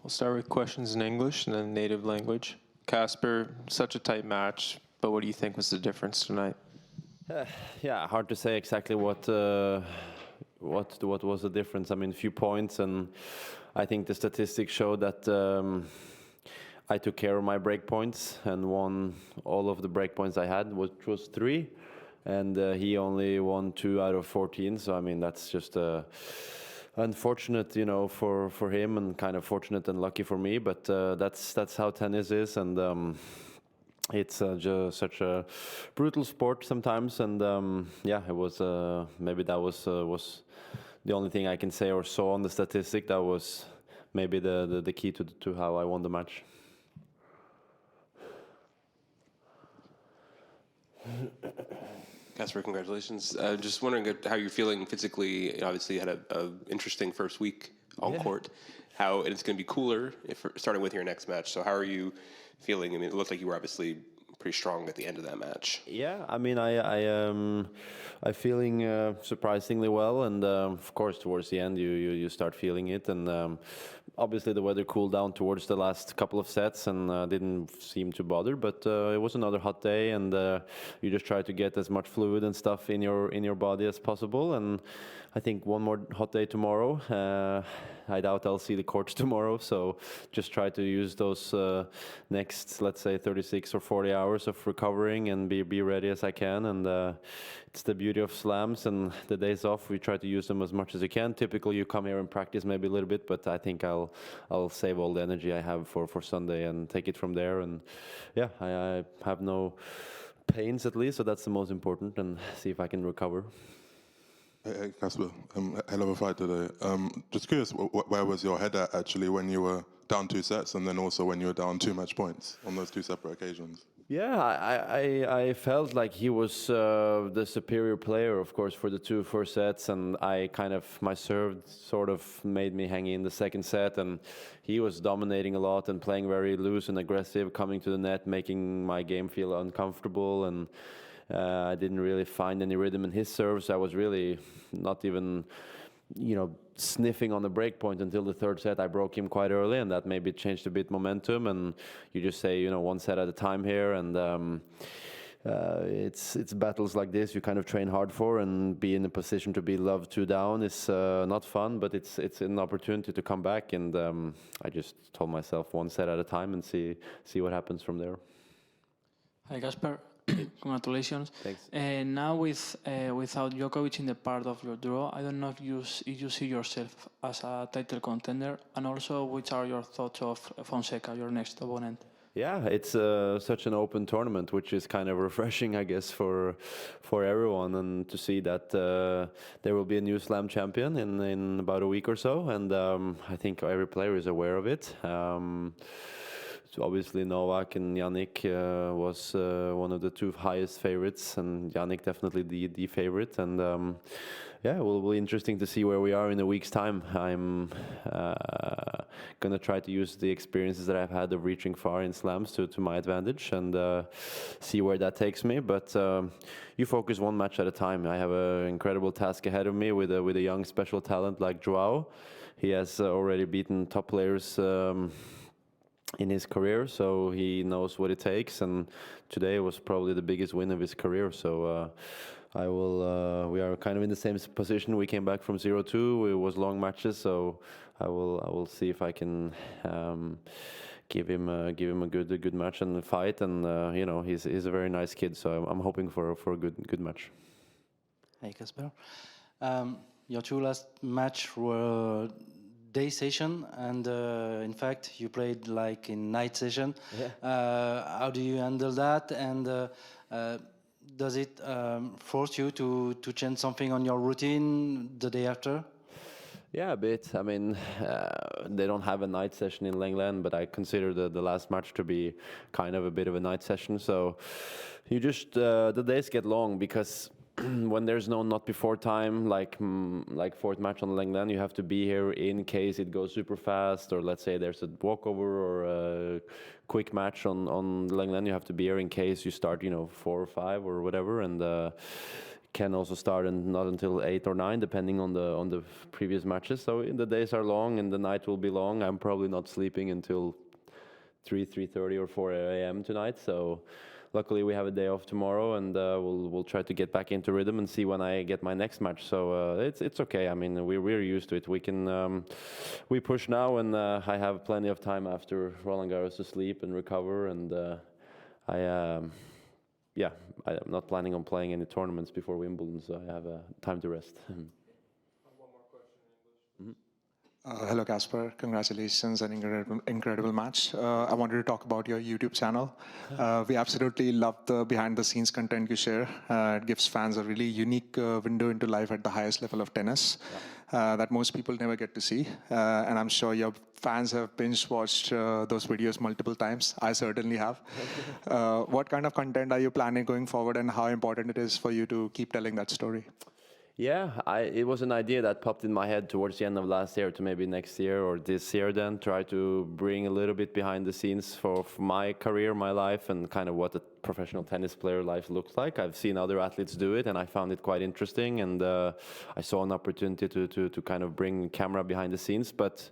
We'll start with questions in English and then native language. Casper, such a tight match, but what do you think was the difference tonight? Yeah, hard to say exactly what was the difference. I mean, few points, and I think the statistics show that I took care of my break points and won all of the break points I had, which was 3, and he only won 2 out of 14. So I mean, that's just unfortunate, for him, and kind of fortunate and lucky for me. But that's how tennis is, and it's just such a brutal sport sometimes. And yeah, it was maybe that was the only thing I can say or saw on the statistic. That was maybe the key to how I won the match. Casper, congratulations. Just wondering how you're feeling physically. Obviously, you had an interesting first week on court. And it's going to be cooler starting with your next match. So how are you feeling? I mean, it looked like you were obviously pretty strong at the end of that match. Yeah, I mean, I'm feeling surprisingly well, and of course, towards the end, you start feeling it, and obviously the weather cooled down towards the last couple of sets, and didn't seem to bother. But it was another hot day, and you just try to get as much fluid and stuff in your body as possible. And I think one more hot day tomorrow. I doubt I'll see the courts tomorrow, so just try to use those next, let's say, 36 or 40 hours of recovering and be ready as I can. And it's the beauty of slams and the days off. We try to use them as much as you can. Typically, you come here and practice maybe a little bit, but I think I'll save all the energy I have for Sunday and take it from there. And yeah, I have no pains at least, so that's the most important, and see if I can recover. Hey, Casper, hell of a fight today. Just curious, where was your head at actually when you were down 2 sets, and then also when you were down 2 match points on those 2 separate occasions? Yeah, I felt like he was the superior player, of course, for the 2 first sets, and my serve sort of made me hang in the second set, and he was dominating a lot and playing very loose and aggressive, coming to the net, making my game feel uncomfortable, and I didn't really find any rhythm in his serves. I was really not even, sniffing on the break point until the 3rd set. I broke him quite early, and that maybe changed a bit momentum. And you just say, 1 set at a time here, and it's battles like this you kind of train hard for, and be in a position to be loved 2 down is not fun, but it's an opportunity to come back. And I just told myself 1 set at a time and see what happens from there. Hi, Casper. Congratulations. Thanks. Now without Djokovic in the part of your draw, I don't know if you see yourself as a title contender, and also which are your thoughts of Fonseca, your next opponent? Yeah, it's such an open tournament, which is kind of refreshing, I guess, for everyone, and to see that there will be a new Slam champion in about a week or so, and I think every player is aware of it. So obviously Novak and Jannik was one of the 2 highest favorites, and Jannik definitely the favorite. And yeah, it will be interesting to see where we are in a week's time. I'm going to try to use the experiences that I've had of reaching far in slams to my advantage, and see where that takes me. But you focus 1 match at a time. I have an incredible task ahead of me with a young special talent like Joao. He has already beaten top players in his career, so he knows what it takes, and today was probably the biggest win of his career. So we are kind of in the same position. We came back from 0-2. It was long matches, so I will see if I can give him a good match and fight. And he's a very nice kid, so I'm hoping for a good match. Hey, Casper. Your 2 last match were day session, and in fact you played like in night session. Yeah. How do you handle that, and does it force you to change something on your routine the day after? Yeah, a bit. I mean, they don't have a night session in Lenglen, but I consider the last match to be kind of a bit of a night session. So you just the days get long, because when there's no not before time, like 4th match on Lenglen, you have to be here in case it goes super fast, or let's say there's a walkover or a quick match on Lenglen, you have to be here in case you start 4 or 5 or whatever, and can also start and not until 8 or 9, depending on the previous matches. So the days are long and the night will be long. I'm probably not sleeping until 3:30 or 4 a.m. tonight. So luckily we have a day off tomorrow, and we'll try to get back into rhythm and see when I get my next match. So it's okay. I mean, we're used to it. We push now, and I have plenty of time after Roland-Garros to sleep and recover. And I'm not planning on playing any tournaments before Wimbledon, so I have time to rest. Hello, Casper. Congratulations on an incredible match. I wanted to talk about your YouTube channel. We absolutely love the behind-the-scenes content you share. It gives fans a really unique window into life at the highest level of tennis that most people never get to see. And I'm sure your fans have binge-watched those videos multiple times. I certainly have. What kind of content are you planning going forward, and how important it is for you to keep telling that story? Yeah, it was an idea that popped in my head towards the end of last year to maybe next year or this year then, try to bring a little bit behind the scenes for my career, my life, and kind of what a professional tennis player life looks like. I've seen other athletes do it, and I found it quite interesting, and I saw an opportunity to kind of bring camera behind the scenes. But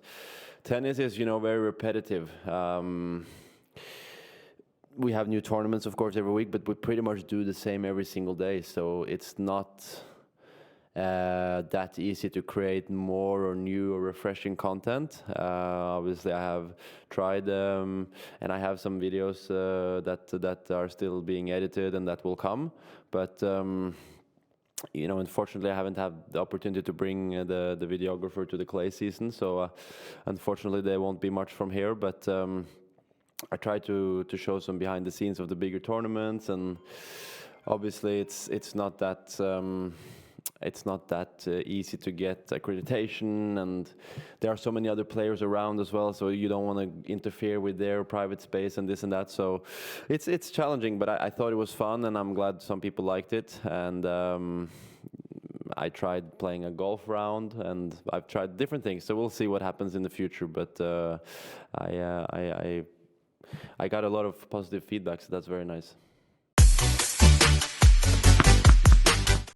tennis is, very repetitive. We have new tournaments, of course, every week, but we pretty much do the same every single day, so it's not that easy to create more or new or refreshing content. Obviously, I have tried, and I have some videos that are still being edited and that will come. But unfortunately, I haven't had the opportunity to bring the videographer to the clay season. So unfortunately, there won't be much from here. But I try to show some behind the scenes of the bigger tournaments, and obviously, it's not that. It's not that easy to get accreditation, and there are so many other players around as well, so you don't want to interfere with their private space and this and that. So it's challenging, but I thought it was fun, and I'm glad some people liked it. And I tried playing a golf round, and I've tried different things, so we'll see what happens in the future. But I got a lot of positive feedback, so that's very nice.